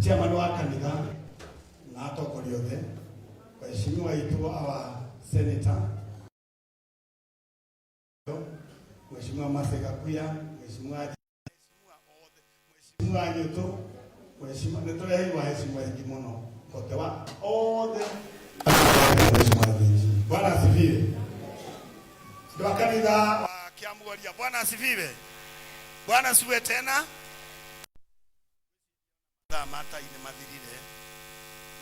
chairman wa kanitha na atongoria othe, waheshimiwa wetu our senator, Mheshimiwa Masega Kuya, Mheshimiwa Nyuto, Mheshimiwa Netolehi waheshimiwa wengi muno wote wa othe. Bwana asifiwe. Ndio kanitha wa Kiamgoria. Bwana asifiwe. Bwana asifiwe tena. Mata ine mathirire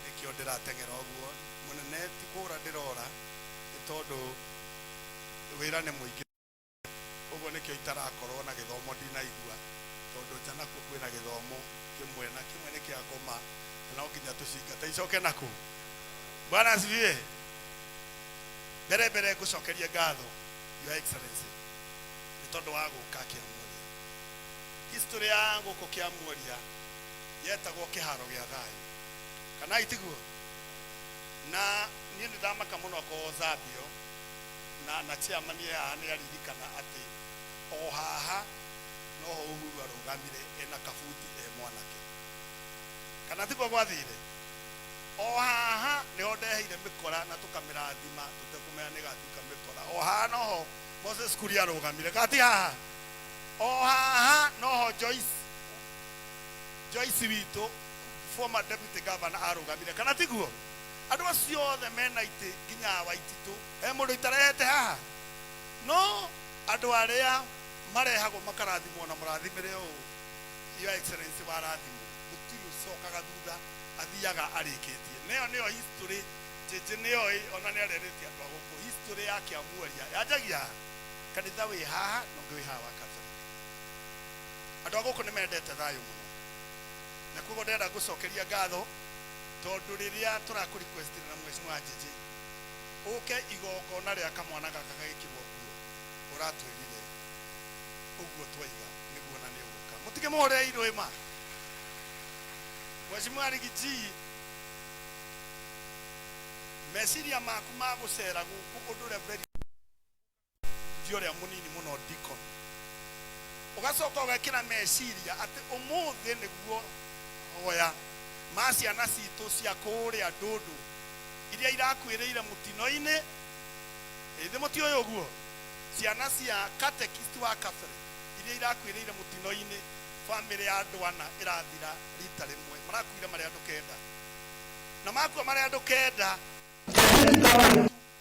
nikio ndiratengera oguo munene ti kura ndirora tondu wira ni muingi oguo nikio itarakorwo na githomo ndinaigua tondu jana ku kwina githomo kimwe na kimwe nikia ngoma na nginya tucingata icoke naku. Bwana asifiwe. Mbere gucokeria ngatho Your Excellency ni tondu wa guka Kiamgoria. History ya guko Kiamgoria yetagwo kiharo gya thayu kana itiguo na ni ndamaka muno ko Zambio na chairman ya ni aririkana ati o haha no ho Uhuru arugamire ena kafuti mwanake kana tiguo gwathire o haha ni ondeheire mikora na tukamirathima tutekumenya ni gatuka mikora o haha no ho Moses Kuria arugamire kati haha o haha no ho Joyce Wito former deputy governor arugamire kana tiguo andu acio othe mena ite nginya Waititu mundu itarehete haha no andu aria marehago makarathimwo na murathimire o Your Excellency warathimwo gutiri ucokaga thutha athiaga arikitie neo history jeje neo ona ni areretie andu aguko history ya Kiamgoria yajagia kanitha wi haha no ngi wi haha Catholic andu aguko ni mendete thayu muno na kugo ndenda gucokeria ngatho tondu riria turaku request na mheshimiwa jeje uke igongona ria kamwana gaka gagikirwo kuo uratwirire uguo twaiga niguo na ni uka mutige muhore irwima mheshimiwa Rigiji mesiria maku ma gucera guku undure very dio munini muno dikon ugacoka ugekira mesiria ati umuthi niguo oya maciana citu cia kuria ndundu iria irakwiriire mutino-ini ithe muti uyu guo ciana cia catechist wa Catholic iria irakwiriire mutino-ini family ya Ndwana irathira rita rimwe marakwire mari andu kenda na makwa mari andu kenda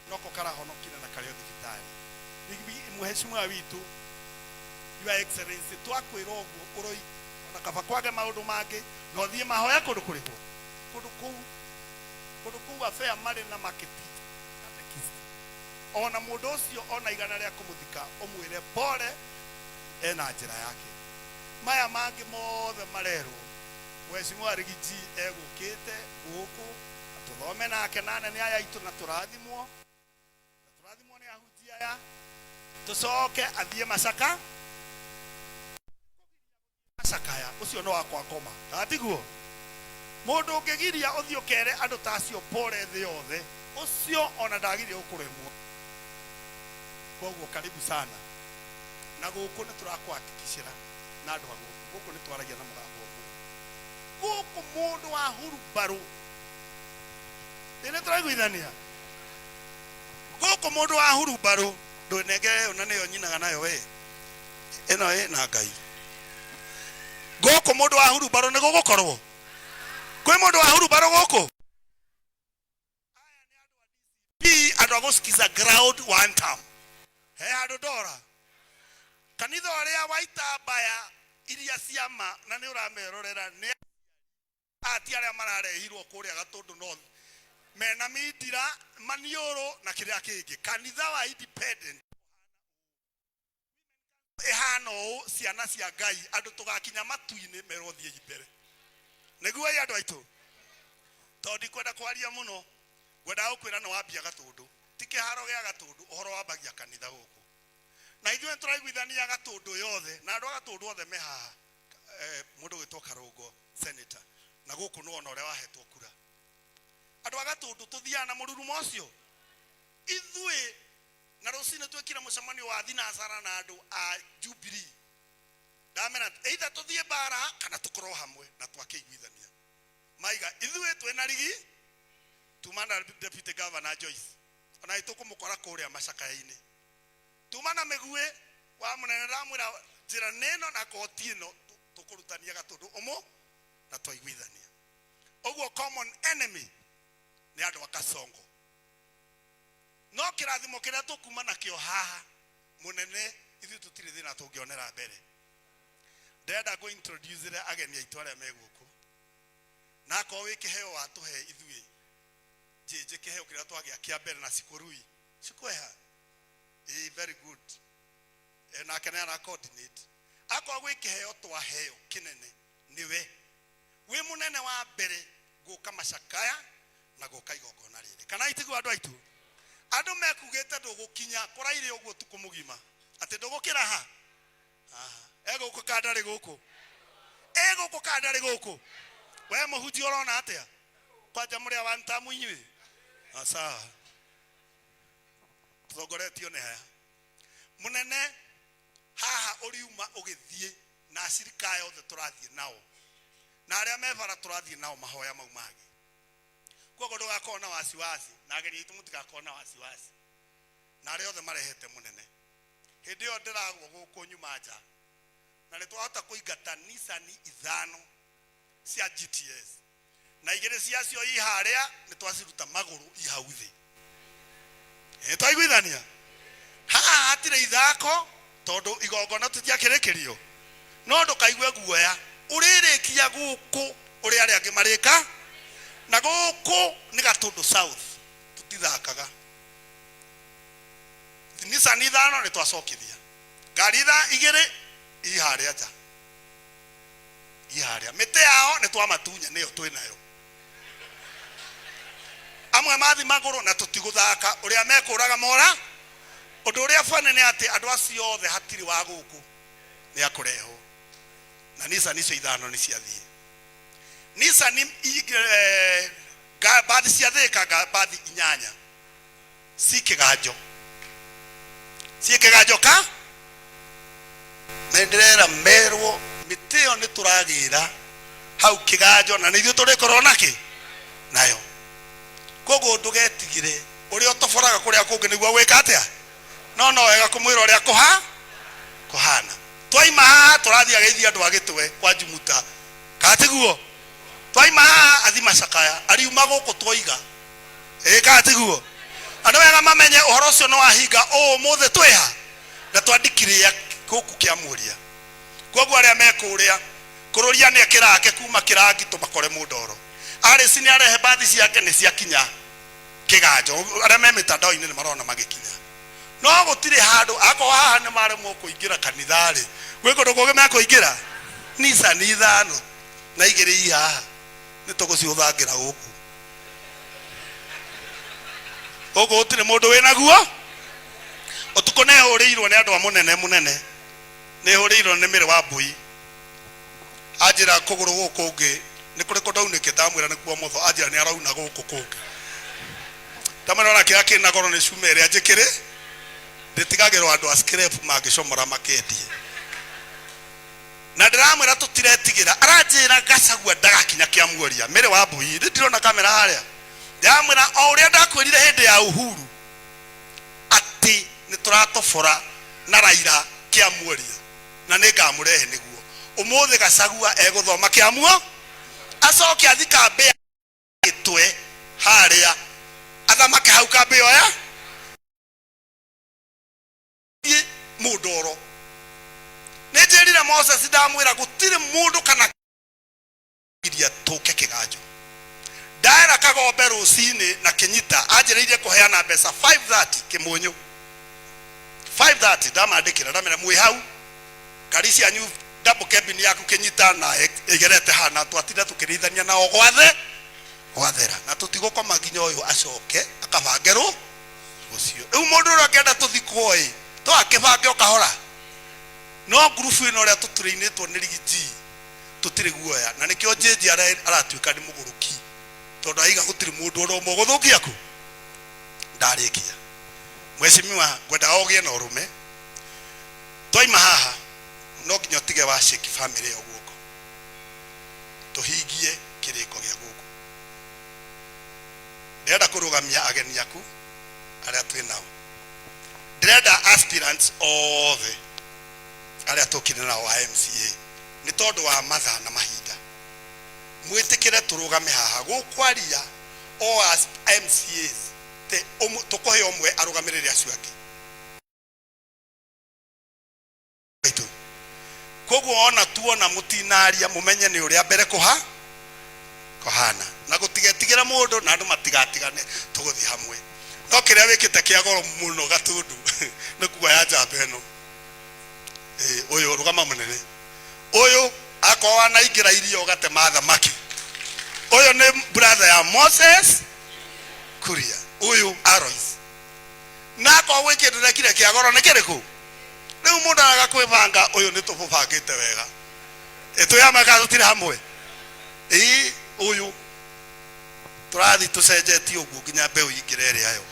noko karahonokire na kario thibitari mheshimiwa witu Your Excellency twakwira uguo uroi na kaba kwage maundu mangi no thie mahoya kundu kurihwo kundu ku affair mari na market catechist ona mundu ucio ona igana ria kumuthika umwire pole ena njira yake maya mangi mothe marero mheshimiwa Rigiji egukite guku tuthome nake nane ni aya itu na turathimwo ni ahunjia ya tucoke athie Masaka sakaya ucio no wakwa ngoma atiguo mundu ungigiria uthio kere andu tacio pole thi yothe ucio ona ndagirie ukuremwo koguo karibu sana na guku ni turakwakikishira na andu guku ni twaragia na mugambo guku mundu wa hurubaru ine turaiguithania guku mundu wa hurubaru ndunege ona niyo nyinaga nayo we eno na Ngai goko mundu wa hurubaro ni gugukorwo kwi mundu wa hurubaro goko aya ni andu wa DCP andu agusikiza ground one time he andu dora kanitha aria waita baya iria ciama na ni uramerorera ni ati aria mararehirwo kuria Gatundu North mena mitira manioro na kiria kingi kanitha wa independent ehano ciana cia Ngai andu tugakinya matu-ini merothie imbere niguo ai andu aitu tondi kwenda kwaria muno gwenda ukwira no wambia Gatundu tike haro gya Gatundu uhoro wambagia kanitha guku na ithuĩ turaiguithania Gatundu yothe na andu Gatundu othe mehaha mundu witwa Karungo senator na guku no ona uria wahetwo kura andu Gatundu tuthiana na mururumo ucio ithuĩ na rucine twekira mucemanio wa thinasara na andu a Jubilee ndamena either tuthie bara kana tukorwo hamwe na twakiguithania turaiga ithuĩ twena rigi tumana deputy governor Joyce ona itukumukora kuria macakaini tumana megue wa munene ramwira njira neno na koti ino tukurutania gatundu umo na twaiguithania oguo common enemy ni andu akasongo no kirathimo kiria tukuma nakio haha munene ithu tutire thina tungionera mbere ndenda go introduce ire ageni aitu aria meguku na ko wikiheo watuhe ithuĩ jeje kiheo kiria twagia kia mbere na sikurui sikweha very good na kana na coordinate akwa gwikiheo twaheo kinene niwe we munene wa mbere guka macakaya na guka igongona riri kana itigu andu aitu andu mekugite ndugukinya kuraire uguo tukumugima ati ndugukira ha ego kandari guku we muhuti urona atia kwanja muria wa ntamu inyui asa tugoretio ne haya munene haha uriuma ugithie na sirika yothe turathie nao na aria mebara turathie nao mahoya mau magi kogo ndugakona wasiwasi na ageni itu mutigakona wasiwasi na aria othe marehete munene hindi yo ndiragwo guku nyuma nja na nitwahota kuingata Nissan ithano cia GTS na igere ciacio iharia nitwasiruta maguru ihauthi twaiguithania hatire ithako tondu igongona tutiakirekerio no ndukaigue guoya uririkia guku uri aria angi marika na guku ni gatundu south tutithakaga Nissan ithano nitwacokithia ngari igere iharia nja iharia mite yao nitwamatunya niyo twinayo amwe mathi maguru na tutiguthaka uria mekuraga mora undu uria fane ni ati andu acio othe hatiri wa guku ni akureho na Nissan icio ithano ni ciathie Nissan bathi cia thika bathi inyanya cikiganjo ka menderera merwo miteo ni turagira hau kiganjo na nithio turi korona ki nayo kogo ndugetigire uri otoforaga kuria kungi niguo wika atia no wega kumwira uria kuhana twaima turathia geithia andu agitwe kwa Jumuta katiguo twaima athima sakaya ariuma guku twoiga katiguo andu wega mamenye uhoro ucio no wahinga muthe twiha na twandikiria guku kiamuria koguo aria mekuria kururia ni kirake kuma kirangi tumakore mundoro ari sini arehe bathi ciake ni ciakinya kiganjo aria me mitandao-ini ni marona magikinya no gutire handu ako haha ni maremwo kuingira kanithari gwe kundu kugi mekuingira Nissan ithano na igire ihaha ni tuguciuthangira guku ogo utire mundu wina guo utuko ne uriirwo ni andu munene ne uriirwo ni mire wa mbui ajira kuguru guku ungi ni kuri kudaunike tamwira ni kuo motho ajira ni arauna guku kungi tamarona kia kina goro ni shumere ajikire nditigagirwo andu ascrap magicomora makendie na ndiramwira tutiretigira aranjira gacagua ndagakinya kiamuoria mire wa mbui ndirona kamera haria ndamwira o uria ndakwirire hindi ya uhuru ati ni turatofora na Raila kiamuoria na ningamurehe niguo umuthi gacagua eguthoma kiamuo acoke athika mbea gitwe haria athamake hau kambe oya mudoro nejerire Moses ndamwira gutire mundu kana iria toke kiganjo daira kagombe rucini na kinyita ajireire kuheana mbeca 530 kimunyu 530 ndamandikira ndamira mwi hau karisi anyu double cabin yaku kinyita na igerete hana twatinda tukirithania na gwathera na tutigukoma nginya uyu acoke akabangerwo ucio riu mundu ura ngenda tuthikoi to akibange okahora no group ino ria tuturainitwo ni rigiji tutire guoya na nikio jeje aratuika ni muguruki tondu aiga gutire mundu ro moguthukia ku ndarikia mweshimiwa gwenda ogie na urume twaima haha no nginya tige wa shake family oguko tuhingie kiriko gya guku ndĩrenda kũrũgamia ageni aku arĩa twĩ nao. Ndĩrenda aspirants othe arĩa tũkĩrĩ nao wa MCA nĩ tondũ wa mathaa na mahinda mwĩtĩkĩre tũrũgame haha gũkwaria o as MCAs te tũkũhe ũmwe arũgamĩrĩre acio angĩ. Koguo ona tuona mũtinaria mũmenye nĩ ũrĩa mbere kũhana na gũtigetigĩra mũndũ na andũ matigatigane tũgũthiĩ hamwe. No kĩrĩa wĩkĩte kĩa goro mũno Gatundu nĩ kuoya njamba ĩno. Ũyũ rũgama mũnene ũyũ akorwo wanaingĩra irio ũgatema thamaki. Ũyũ nĩ brother ya Moses Kuria, ũyũ Alois. Na akorwo gwĩkĩndĩre kire kĩa goro nĩ kĩrĩkũ? Rĩu mũndũ agakwĩbanga ũyũ nĩ tũbũbangĩte wega. Twĩyamaka tũtirĩ hamwe. Ũyũ tũrathi tũcenjetie ũguo nginya mbeũ ingĩra ĩrĩa yo.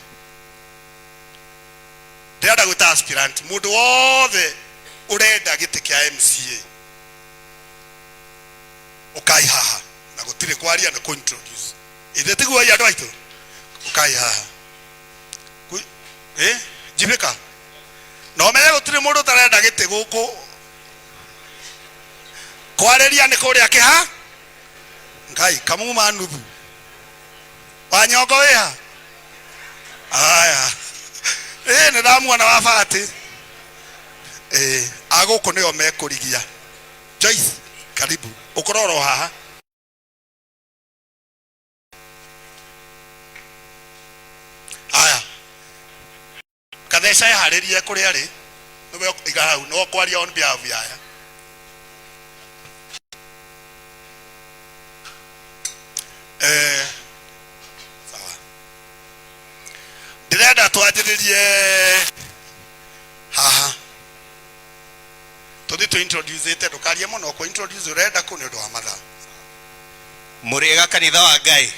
Ndĩrenda gwĩta aspirant mũndũ wothe ũrenda gĩtĩ kĩa MCA ũkai haha na gũtirĩ kwaria na kũ-introduce. Ithe tiguo andũ aitũ ũkai haha. Jibĩka no ũmenye gũtirĩ mũndũ ũtarenda gĩtĩ gũkũ. Kwarĩria nĩ kũrĩa kĩha Ngai kamuma nuthu Wanyongo wĩha. Aya nĩ ndamuona wa bati. Agũkũ nĩo mekũrigia. Joyce karibu ũkororo haha. Aya Katheca eharĩrie kũrĩa arĩ nĩwe igahau no kwaria on behalf ya aya. Sawa. Ndĩrenda twanjĩrĩrie haha tũthiĩ tũ-introduce ndũkarie mũno kũ-introduce ũrenda kũ nĩ ũndũ wa mathaa. Mũrĩega kanitha wa Ngai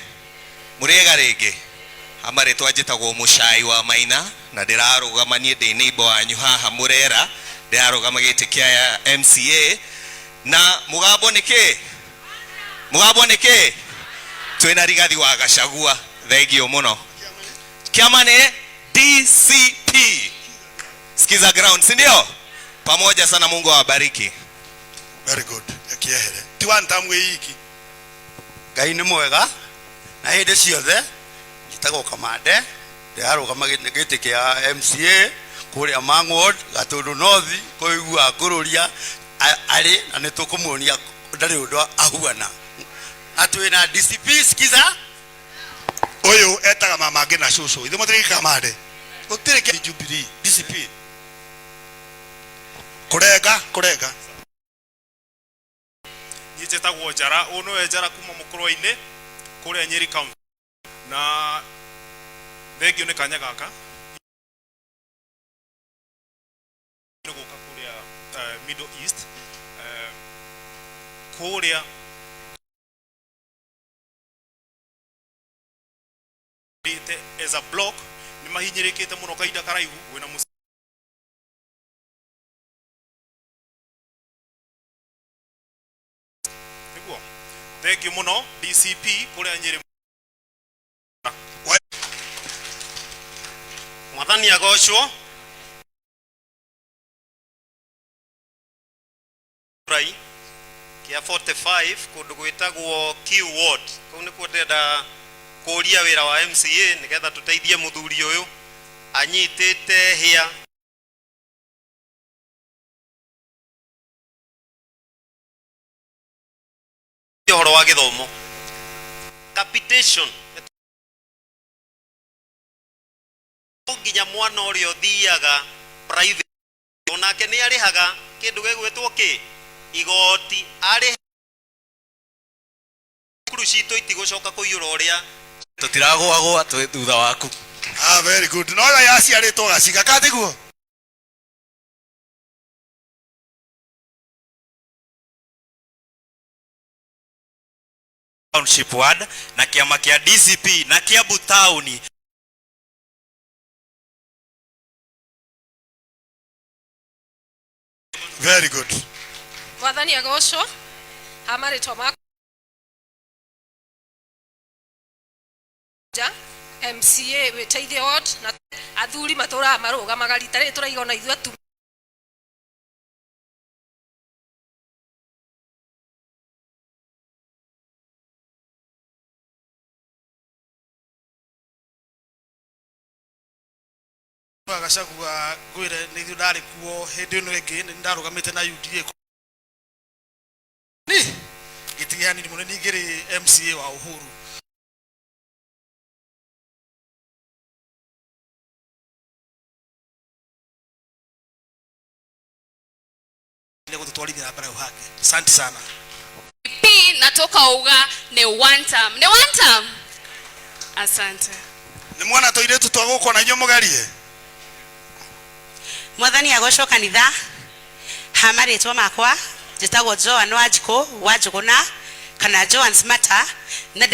mũrĩega rĩngĩ. Amarĩtwa njĩtagwo Mũcai wa Maina na ndĩrarũgamanie ndĩ neighbor wanyu haha Mũrera. Ndĩrarũgama gĩtĩ kĩa MCA na mũgambo nĩkĩ? Mũgambo nĩkĩ? Twĩna Rigathi wa Gachagua. Thengio mũno. Kĩama nĩ DCP. Skiza ground si ndio? Pamoja sana, Mungu awabariki. Very good. Yakiehere. Tiwanta mwĩiki. Ngai nĩ mwega na hĩndĩ ciothe. Njĩtagwo Kamande ndĩrarũgama gĩtĩ kĩa MCA kũrĩa Mang'word Gatundu North kũigua kũrũria arĩ na nĩtũkũmuonia ndarĩ ũndũ ahuana. Na twĩna DCP skiza ũyũ etaga mama angĩ na cũcũ. Ithe mũtirĩ Kamande gũtirĩ kĩ Jubilee DCP kũrenga njĩtagwo Njara. Ũyũ nĩwe Njara kuma Mũkũrwa-inĩ kũrĩa Nyeri County. Na thengio nĩ kanya gaka nĩ gũka kũrĩa Middle East kũrĩa as a block nĩ mahinyĩrĩkĩte mũno kahinda karaihu wĩna nĩguo. Thengio mũno DCP kũrĩa Nyeri. Mwathani agocwo. Rai kia 45 kũndũ gwĩtagwo Q Ward. Kũu nĩkuo ndĩrenda kũria wĩra wa MCA nĩgetha tũteithie mũthuri ũyũ anyitĩte hĩa ũhoro wa gĩthomo. Capitation nginya mwana ũrĩa ũthiaga private onake nĩ arĩhaga kĩndũ gĩgwĩtwo kĩ igoti. Arĩ kuru citũ itigũcoka kũiyũra ũrĩa tũtiragũagũa twĩ thutha waku. Very good. No ya yaciarĩtwo gaciga katiguo. Township Ward na kĩama kĩa DCP na Kiambu Town. Very good. Mwathani agocwo. Hamarĩtwa makwa MCA wetaithie ward na athuri matura maruga magarita ri turaigona ithu atu Gacagua gwire ni ndari kuo hindi no ingi ni ndarugamite na UDA ni gitigiani ni munene ngiri MCA wa Uhuru ni gututwarithia na mbere uhake. Asante sana. P natoka uga ni one term. Ni one term. Asante. Ni mwana toiretu twaguko na nyo mugarie. Mwathani agocwo kanitha hamaritwo makwa njitagwo Joan Wanjiko Wanjuguna kana Joan Smata na